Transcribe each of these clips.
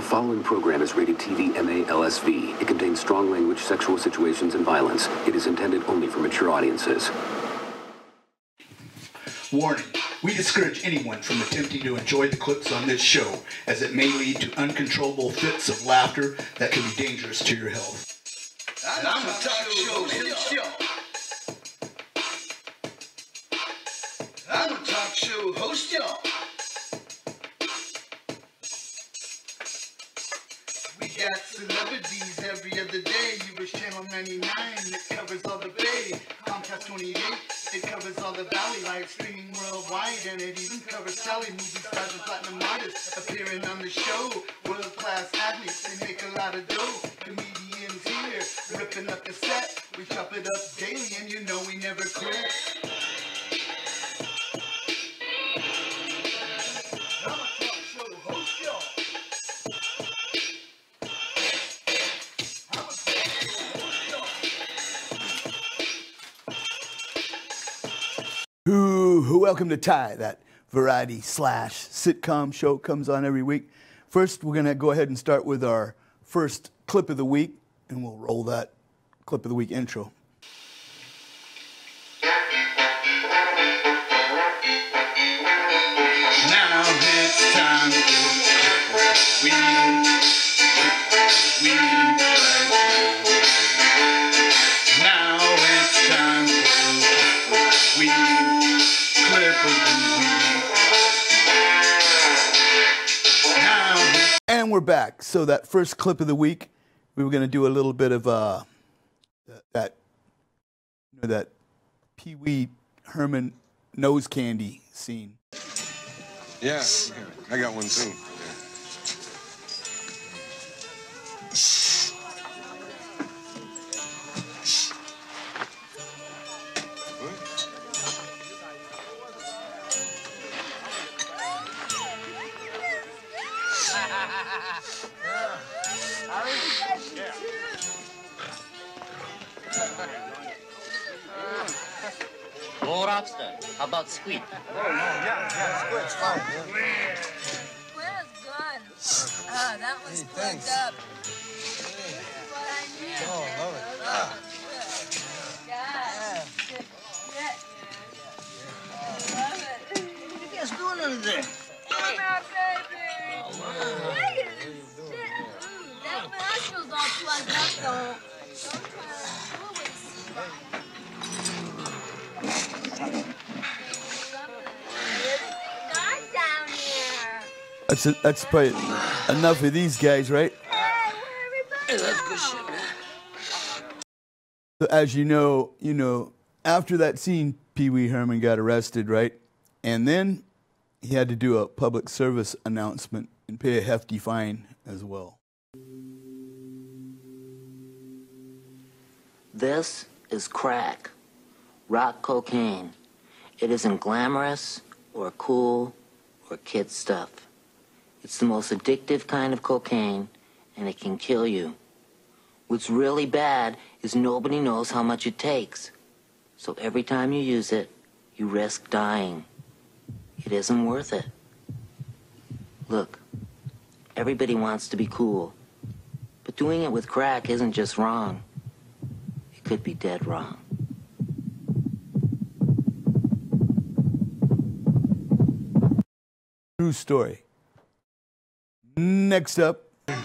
The following program is rated TV MA LSV. It contains strong language, sexual situations, and violence. It is intended only for mature audiences. Warning. We discourage anyone from attempting to enjoy the clips on this show, as it may lead to uncontrollable fits of laughter that can be dangerous to your health. I'm a talk show host, y'all. I'm a talk show host, y'all. We got celebrities every other day. You wish Channel 99, it covers all the Bay. Comcast 28, it covers all the Valley. Like streaming worldwide, and it even covers Sally. Movie stars and platinum artists appearing on the show. World-class athletes, they make a lot of dough. Comedians here, ripping up the set. We chop it up daily, and you know we never quit. I'm a talk show host, y'all. Welcome to TYE, that variety / sitcom show comes on every week. First, we're going to go ahead and start with our first clip of the week, and we'll roll that clip of the week intro. Now it's time to we now it's time to we clip of the week. And we're back. So that first clip of the week, we were going to do a little bit of that Pee Wee Herman nose candy scene. Yeah, I got one too. More lobster. How about squid? Oh, no, yeah, squid's fine. Yeah. Squid is good. Oh, that one's plugged up. This is what I need. Oh, love it. I love squid. God. Good shit, dude. I love it. What are you guys doing under there? Come out, baby. Look at this shit. That nostril's all plugged up, though. Don't try to fool with That's probably enough of these guys, right? Hey, that's good shit, man. So as you know, after that scene, Pee Wee Herman got arrested, right? And then he had to do a public service announcement and pay a hefty fine as well. This is crack, rock cocaine. It isn't glamorous or cool or kid stuff. It's the most addictive kind of cocaine, and it can kill you. What's really bad is nobody knows how much it takes. So every time you use it, you risk dying. It isn't worth it. Look, everybody wants to be cool, but doing it with crack isn't just wrong. It could be dead wrong. True story. Next up. How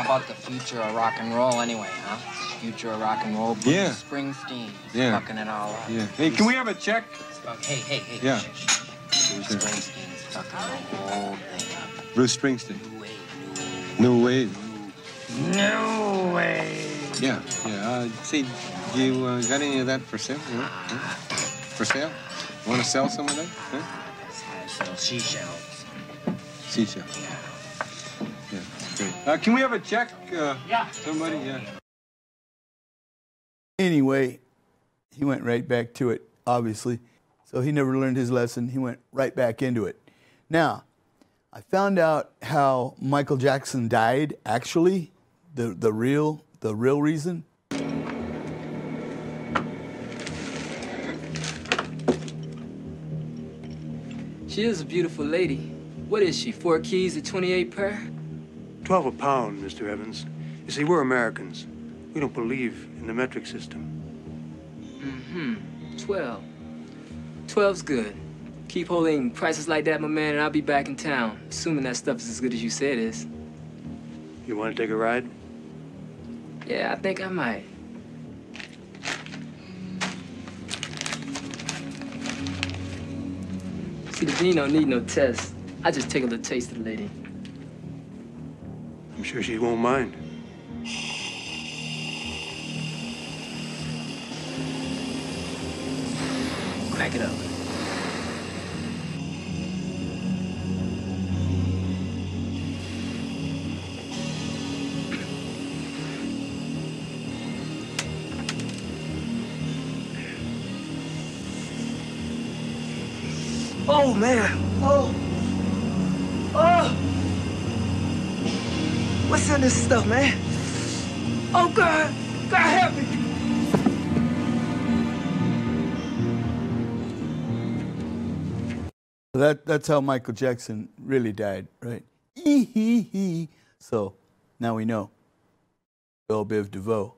about the future of rock and roll anyway, huh? Future of rock and roll. Bruce Yeah. Springsteen. Yeah. Fucking it all up. Yeah. Hey, can we have a check? Hey. Yeah. Bruce Springsteen's fucking the whole thing up. Bruce Springsteen. New No wave, way. No way. Yeah. See, you got any of that for sale? Yeah. For sale? Want to sell some of that? Huh? Sell seashells. Seashell. Yeah, great. Can we have a check? Yeah. Somebody? Yeah. Anyway, he went right back to it, obviously. So he never learned his lesson. He went right back into it. Now, I found out how Michael Jackson died, actually, the real reason. She is a beautiful lady. What is she, 4 keys at 28 per? 12 a pound, Mr. Evans. You see, we're Americans. We don't believe in the metric system. 12. 12's good. Keep holding prices like that, my man, and I'll be back in town, assuming that stuff is as good as you say it is. You want to take a ride? Yeah, I think I might. See, the dean don't need no test. I just take a little taste of the lady. I'm sure she won't mind. Crack it up. Oh, man. Oh. Oh. What's in this stuff, man? Oh, God. God, help me. That's how Michael Jackson really died, right? So now we know. Belle Biv DeVoe.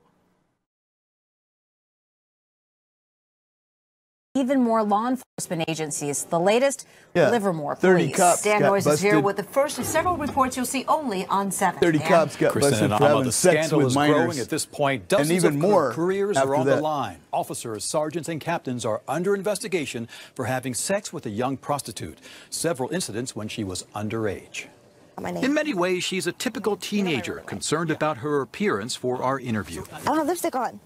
Even more law enforcement agencies. The latest, Livermore 30 police. cops Dan got Royce is here busted. with the first of several reports you'll see only on 7. 30 cops got busted for having the sex scandal with is minors. growing at this point. Dozens and even of more careers are after on that. the line. Officers, sergeants, and captains are under investigation for having sex with a young prostitute. Several incidents when she was underage. In many ways, she's a typical teenager, concerned about her appearance for our interview. I don't have lipstick on.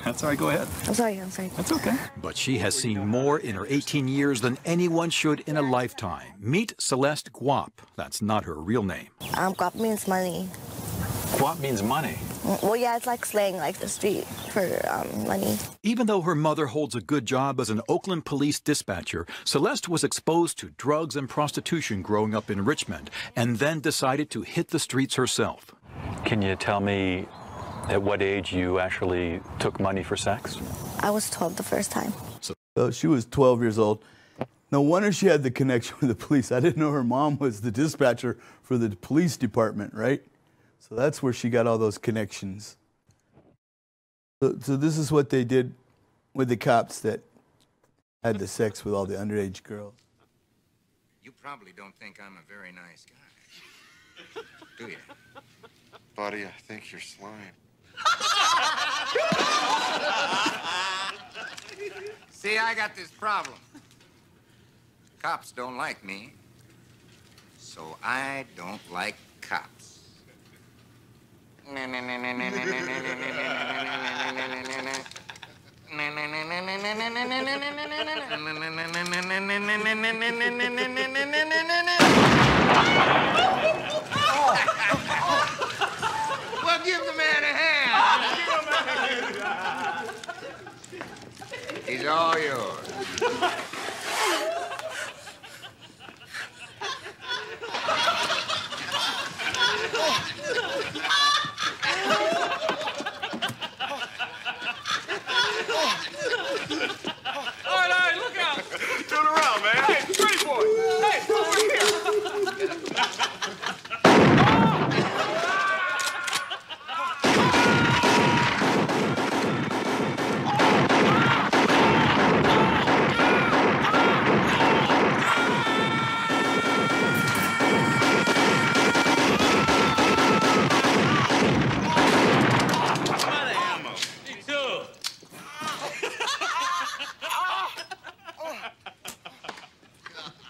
That's all right, go ahead. I'm sorry. That's okay. But she has seen more in her 18 years than anyone should in a lifetime. Meet Celeste Guap. That's not her real name. Guap means money. Guap means money. Well, yeah, it's like slang, like the street for money. Even though her mother holds a good job as an Oakland police dispatcher, Celeste was exposed to drugs and prostitution growing up in Richmond, and then decided to hit the streets herself. Can you tell me at what age you actually took money for sex? I was 12 the first time. So she was 12 years old. No wonder she had the connection with the police. I didn't know her mom was the dispatcher for the police department, right? So that's where she got all those connections. So this is what they did with the cops that had the sex with all the underage girls. You probably don't think I'm a very nice guy, do you? Buddy, I think you're slime. See, I got this problem. Cops don't like me, so I don't like cops. Well, give the man a hand. He's all yours. All right, look out. Turn around, man. Hey, pretty boy. Hey, over here.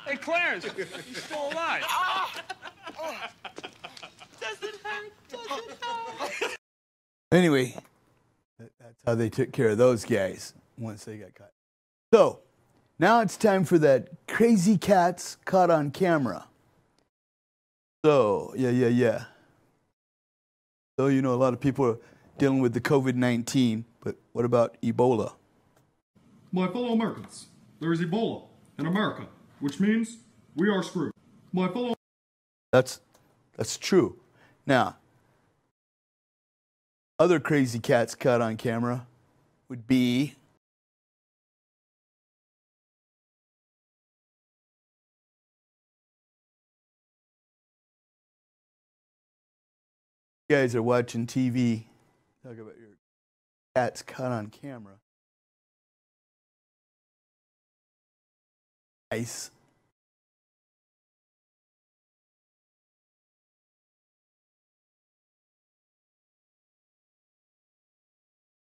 Hey, Clarence, he's still alive. Anyway, that's how they took care of those guys once they got caught. So now it's time for that crazy cats caught on camera. So, yeah. So, you know, a lot of people are dealing with the COVID-19, but what about Ebola? My fellow Americans, there is Ebola in America, which means we are screwed. My fellow... That's true. Now, other crazy cats caught on camera would be You guys are watching TV. Talk about your cats caught on camera. Nice.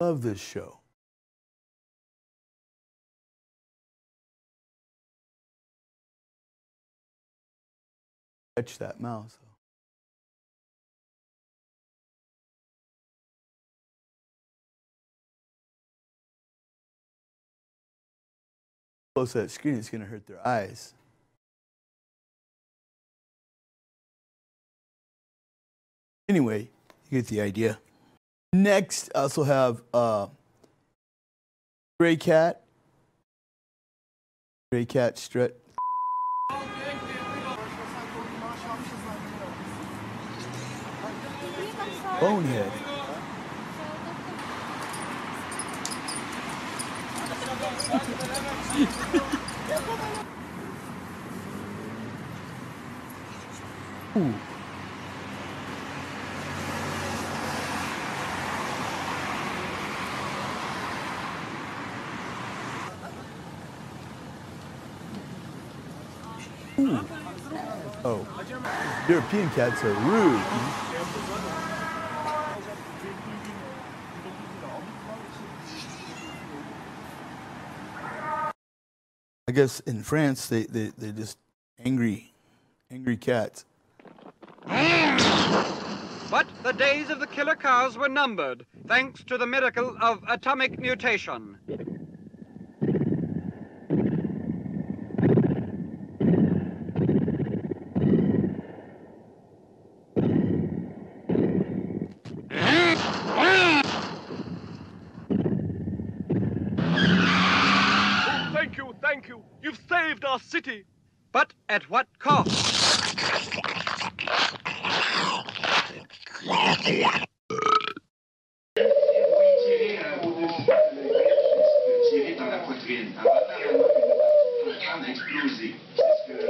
Love this show. Catch that mouse. Close to that screen, it's going to hurt their eyes. Anyway, you get the idea. Next, I also have gray cat strut. Bonehead. Ooh. Ooh. Oh, European cats are rude. I guess in France they're just angry cats. But the days of the killer cows were numbered, thanks to the miracle of atomic mutation. Thank you. You've saved our city. But at what cost? Tiré dans la poitrine. Apparemment, un crâne a explosé. C'est ce que je...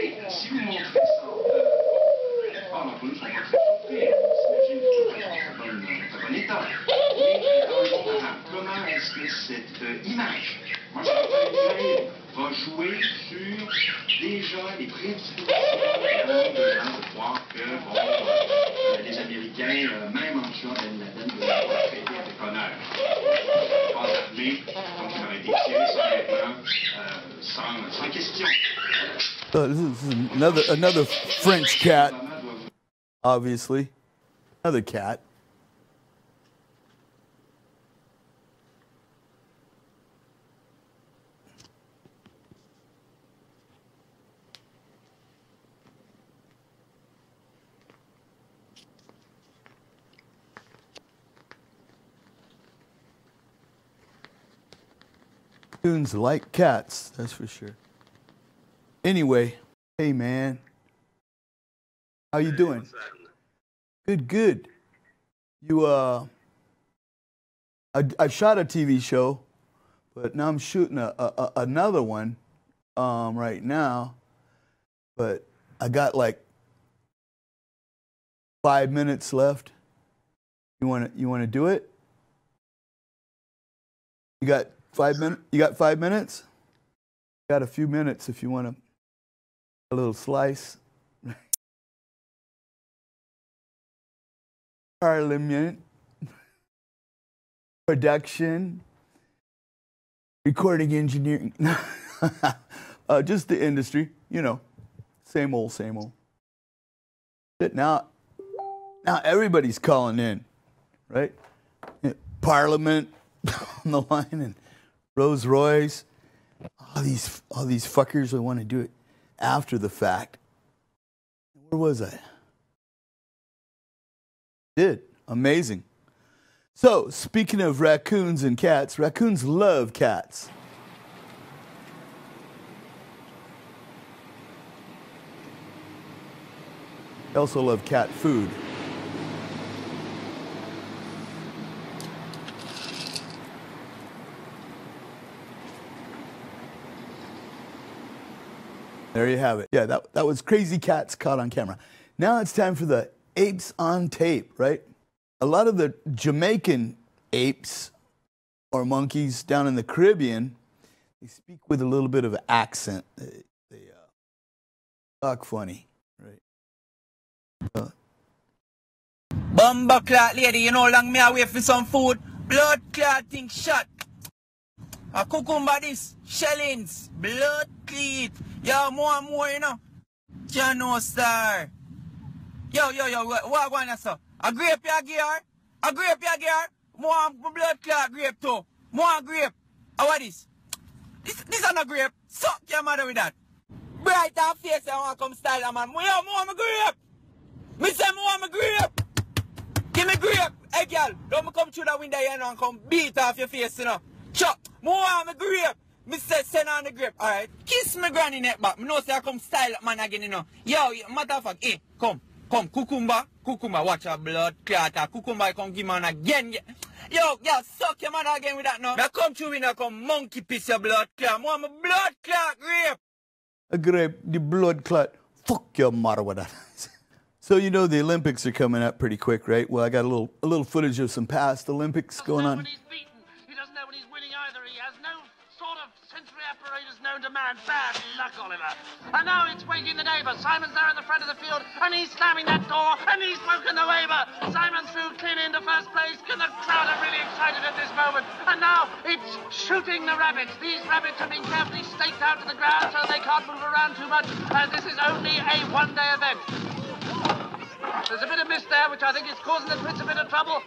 Écoutez, si vous montrez ça, la plupart d'entre nous sont pas très surpris. On s'imagine que c'est pas bon état. Mais dans le monde arabe, comment est-ce que cette image, moi je vais va jouer sur déjà les prédispositions de gens de croire que bon, les Américains, même en tuant Ben Laden, devaient pas traiter avec honneur. Pas armés, donc il aurait été tiré sans vêtements, sans question. This is another French cat, obviously. Another cat. Raccoons like cats, that's for sure. Anyway, hey man, how you doing? Good. You I shot a TV show, but now I'm shooting another one right now. But I got like 5 minutes left. You wanna do it? You got 5 minutes? You got 5 minutes? Got a few minutes if you want a little slice. Parliament, production, recording engineering, just the industry, you know, same old. But now everybody's calling in, right? Parliament on the line and Royce, all these fuckers that want to do it after the fact. Where was I? Amazing. So, speaking of raccoons and cats, raccoons love cats. They also love cat food. There you have it. Yeah, that was crazy cats caught on camera. Now it's time for the apes on tape, right? A lot of the Jamaican apes or monkeys down in the Caribbean, they speak with a little bit of an accent. They talk funny, right? Bumba clot lady, you know, long me away for some food. Blood clot thing shot. A cucumber this, shellings, blood cleat. Yo, more and more, you know. Jano star. Yo, what going on, sir? A grape ya gear? A grape ya gear? More blood clot grape too. More grape. What is? This are not grape. Suck your mother with that. Bright and face, I want to come style, man. Yo, more my grape. Me say more my grape. Give me grape. Hey, girl, don't come through the window here and come beat off your face, you know. Chop. More my grape. Me say send on the grape. Alright. Kiss me granny neck back. Me know say I come style man again, you know. Yo, matter of fact, hey, come, cucumber, watch your blood clot. Cucumber come give man again. Yo, suck your man again with that now. Now come through me now, come monkey piss your blood clot. More my blood clot grape. A grape, the blood clot. Fuck your mother with that. So you know the Olympics are coming up pretty quick, right? Well, I got a little footage of some past Olympics going on. He doesn't know when he's winning either. He has no sort of sensory apparatus known to man. Bad luck, Oliver. And now it's waking the neighbour. Simon's there in the front of the field, and he's slamming that door, and he's broken the waiver. Simon threw clean into first place. And the crowd are really excited at this moment. And now it's shooting the rabbits. These rabbits have been carefully staked out to the ground so they can't move around too much, as this is only a one-day event. There's a bit of mist there, which I think is causing the Prince a bit of trouble.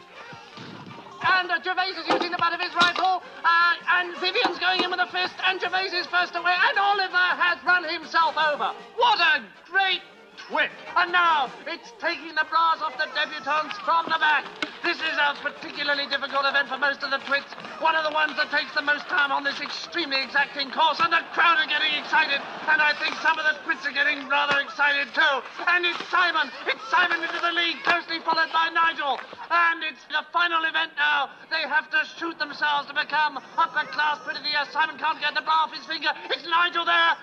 And Gervais is using the butt of his rifle, and Vivian's going in with a fist, and Gervais is first away, and Oliver has run himself over. What a great twit! And now it's taking the bras off the debutantes from the back. This is a particularly difficult event for most of the twits. One of the ones that takes the most time on this extremely exacting course, and the crowd are getting excited, and I think some of the twits are getting rather excited too. And it's Simon into the lead, closely followed by Nigel. And it's the final event now. They have to shoot themselves to become upper class pretty the year. Simon can't get the bra off his finger. It's Nigel there.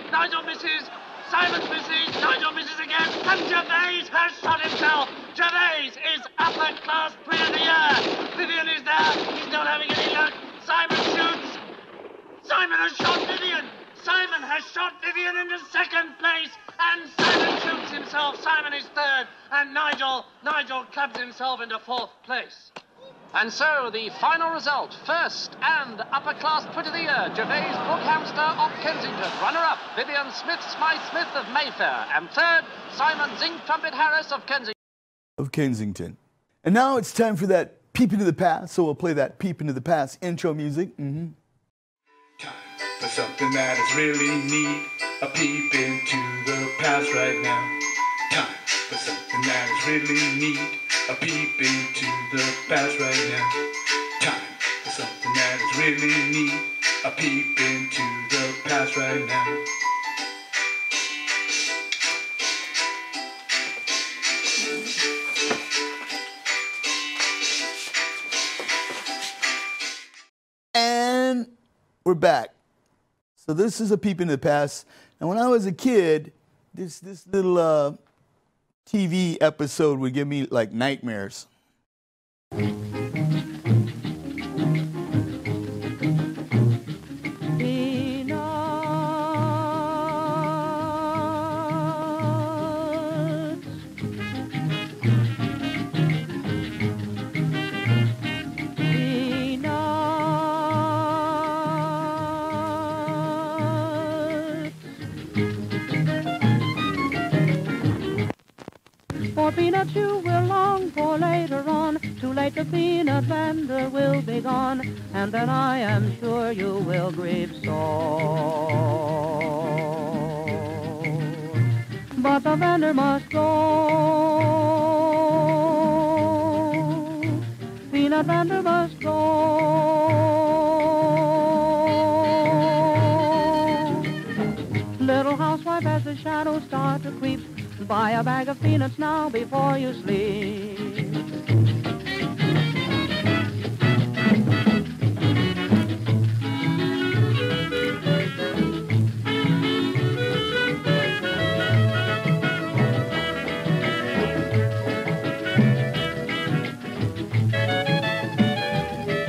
Nigel misses. Simon misses, Nigel misses again, and Gervais has shot himself. Gervais is upper class Prix of the Year. Vivian is there, he's not having any luck. Simon shoots. Simon has shot Vivian. Simon has shot Vivian into second place, and Simon shoots himself. Simon is third, and Nigel clubs himself into fourth place. And so the final result, first and upper class Prix of the Year, Gervais Brookhamster of Kensington. Runner-up, Vivian Smith of Mayfair. And third, Simon Zinc Trumpet Harris of Kensington. And now it's time for that peep into the past, so we'll play that peep into the past intro music. Time for something that is really neat, a peep into the past right now. Time for something that is really neat, a peep into the past right now. Time for something that is really neat, a peep into the past right now. And we're back. So this is a peep into the past. And when I was a kid, this little TV episode would give me like nightmares. For peanuts you will long for later on. Too late the peanut vendor will be gone, and then I am sure you will grieve sore. But the vendor must go. Peanut vendor must go. Little housewife, as the shadows start to creep, buy a bag of peanuts now before you sleep.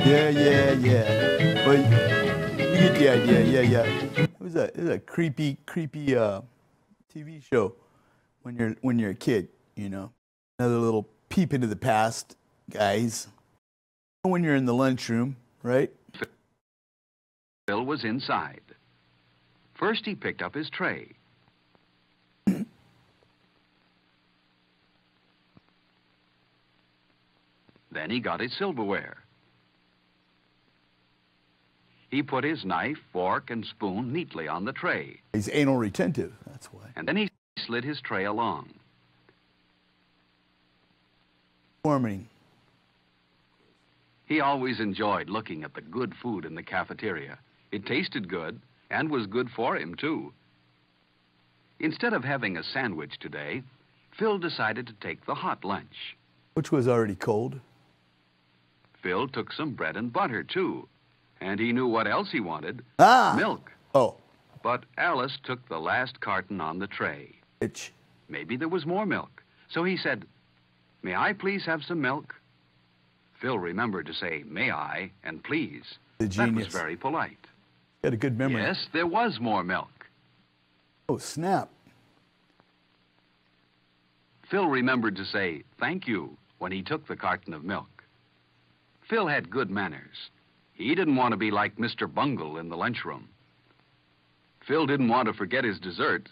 Yeah. But you get the idea. Yeah. It was a creepy TV show when you're a kid, you know. Another little peep into the past, guys. When you're in the lunchroom, right? Phil was inside. First, he picked up his tray. Then he got his silverware. He put his knife, fork, and spoon neatly on the tray. He's anal retentive, that's why. And then he slid his tray along. Forming. He always enjoyed looking at the good food in the cafeteria. It tasted good and was good for him, too. Instead of having a sandwich today, Phil decided to take the hot lunch. Which was already cold. Phil took some bread and butter, too. And he knew what else he wanted. Milk. Oh. But Alice took the last carton on the tray. Maybe there was more milk. So he said, "May I please have some milk?" Phil remembered to say, "May I?" and "please." The genius. That was very polite. Had a good memory. Yes, there was more milk. Oh, snap. Phil remembered to say, "Thank you," when he took the carton of milk. Phil had good manners. He didn't want to be like Mr. Bungle in the lunchroom. Phil didn't want to forget his dessert.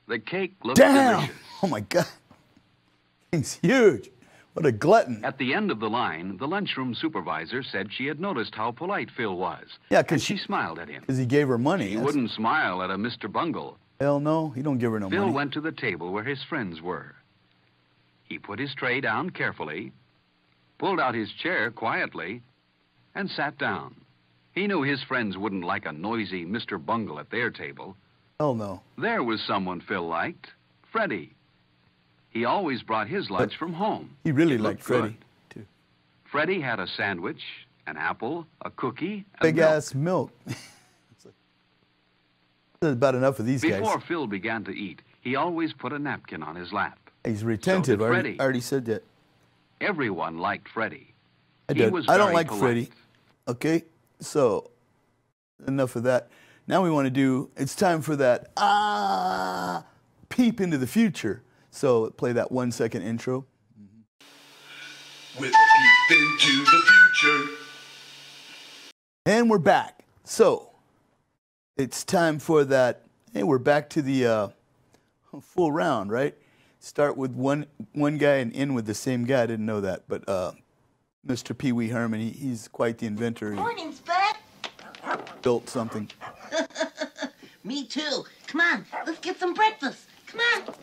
The cake looked delicious. Oh, my God. Thing's huge. What a glutton. At the end of the line, the lunchroom supervisor said she had noticed how polite Phil was. Yeah, because she smiled at him. Because he gave her money. He wouldn't smile at a Mr. Bungle. Hell no, he don't give her no money. Phil went to the table where his friends were. He put his tray down carefully, pulled out his chair quietly, and sat down. He knew his friends wouldn't like a noisy Mr. Bungle at their table. Hell no. There was someone Phil liked, Freddie. He always brought his lunch from home. He really liked Freddie, too. Freddie had a sandwich, an apple, a cookie, and big-ass milk. There's about enough of these guys. Before Phil began to eat, he always put a napkin on his lap. He's retentive. So did I already said that. Everyone liked Freddie. I don't like Freddie. Okay, so enough of that. Now we want to do, it's time for that peep into the future. So play that 1 second intro. With a peep into the future. And we're back. So it's time for that. Hey, we're back to the full round, right? Start with one guy and end with the same guy. I didn't know that, but Mr. Pee Wee Herman, he's quite the inventor. Morning, Spud. Built something. Me too. Come on, let's get some breakfast. Come on.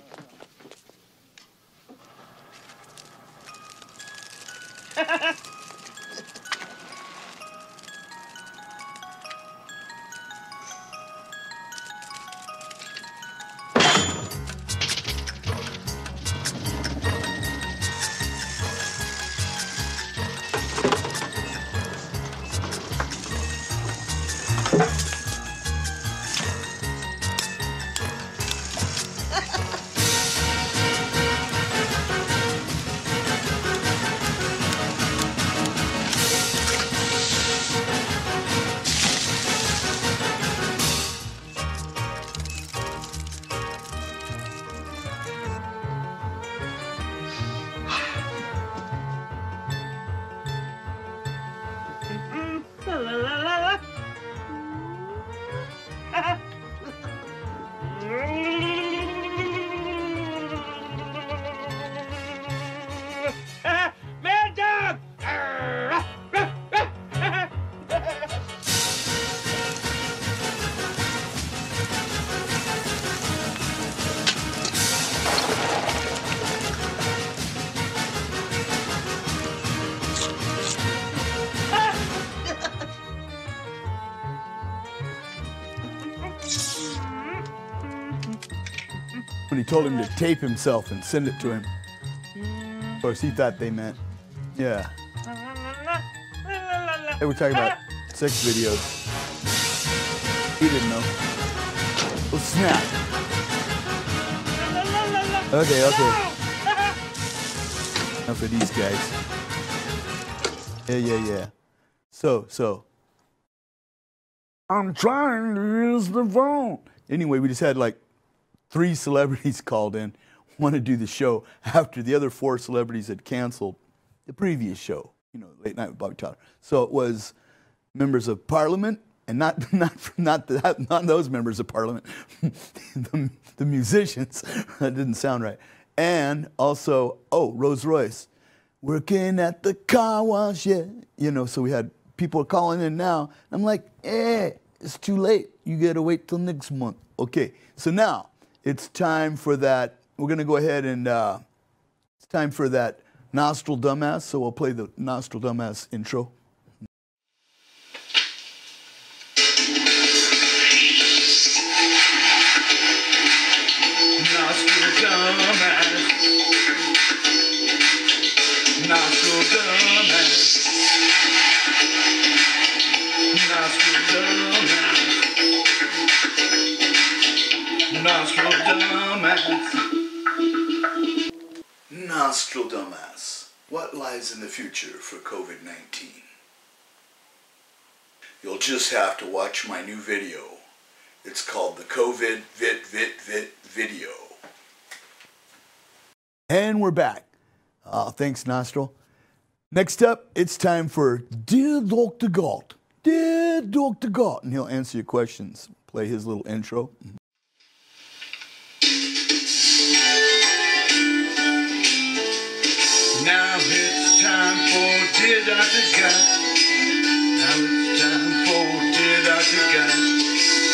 Mad dog! When he told him to tape himself and send it to him. Of course, he thought they meant, yeah. They were talking about sex videos. He didn't know. Oh, snap. Okay. Enough of these guys. Yeah. So. I'm trying to use the phone. Anyway, we just had like 3 celebrities called in, want to do the show after the other 4 celebrities had canceled the previous show, you know, Late Night with Bobby Tyler. So it was members of Parliament, and not those members of Parliament, the musicians. That didn't sound right. And also, Royce, working at the car wash, yeah. You know, so we had people calling in now. I'm like, it's too late. You gotta wait till next month. Okay, so now it's time for that. We're gonna go ahead and it's time for that Nostril Dumbass. So we'll play the Nostril Dumbass intro. Nostril Dumbass. Nostril Dumbass. Nostril Dumbass. Nostril Dumbass. Nostril Dumbass. What lies in the future for COVID-19? You'll just have to watch my new video. It's called the COVID video. And we're back. Thanks, Nostril. Next up, it's time for Dear Dr. Gott. Dear Dr. Gott. And he'll answer your questions. Play his little intro. Now it's time for Dear Dr. Gott. Now it's time for Dear Dr. Gott.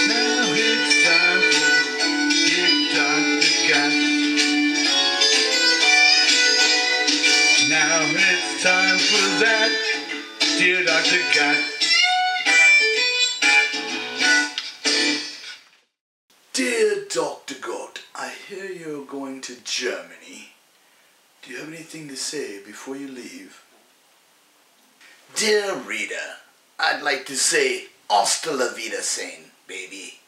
Now it's time for Dear Dr. Gott. Now it's time for that, Dear Dr. Gott. Dear Dr. Gott, I hear you're going to Germany. Do you have anything to say before you leave? Dear reader, I'd like to say hasta la vida sane, baby.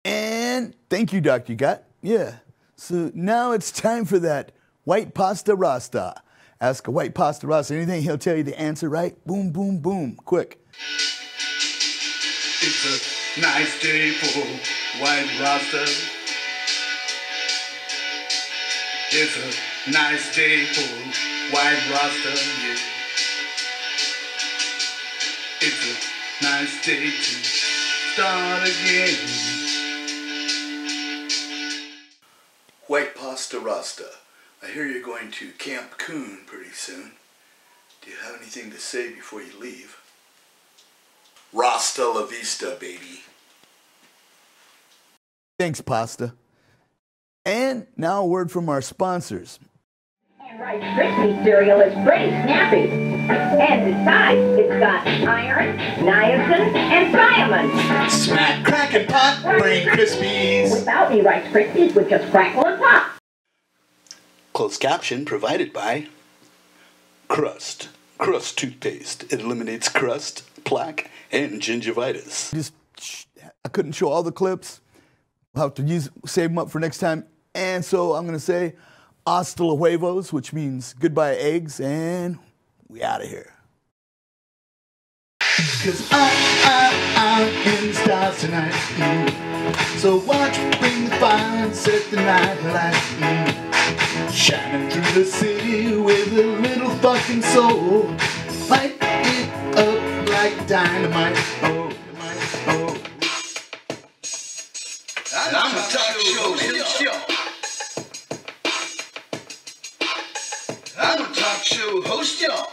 And thank you, Dr. Gott. Yeah. So now it's time for that white pasta rasta. Ask a white pasta rasta anything, he'll tell you the answer, right? Boom, boom, boom. Quick. It's a nice day for white rasta. It's a nice day for white rasta, yeah. It's a nice day to start again. White pasta rasta. I hear you're going to Camp Coon pretty soon. Do you have anything to say before you leave? Rasta la vista, baby. Thanks, Pasta. And now a word from our sponsors. And Rice Krispies cereal is pretty snappy. And besides, it's got iron, niacin, and thiamine. Smack, crack, and pop, brain Krispies. Without me, Rice Krispies would just crackle and pop. Closed caption provided by Crust. Crust toothpaste. It eliminates crust, plaque, and gingivitis. I couldn't show all the clips. We'll have to save them up for next time. And so I'm going to say hasta la huevos, which means goodbye eggs, and we out of here. Cause I'm in the stars tonight. So watch me bring the fire and set the night light. Shining through the city with a little fucking soul. Light it up like dynamite. Oh, oh. I'm a talk show host. I'm a talk show host, y'all.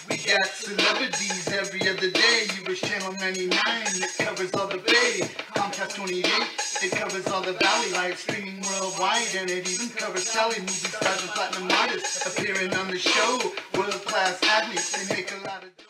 We got celebrities every other day. You wish Channel 99 that covers all the Bay. Comcast 28, it covers all the Valley. Live streaming worldwide, and it even covers Sally. Movie stars and platinum artists appearing on the show. World class athletes, they make a lot of.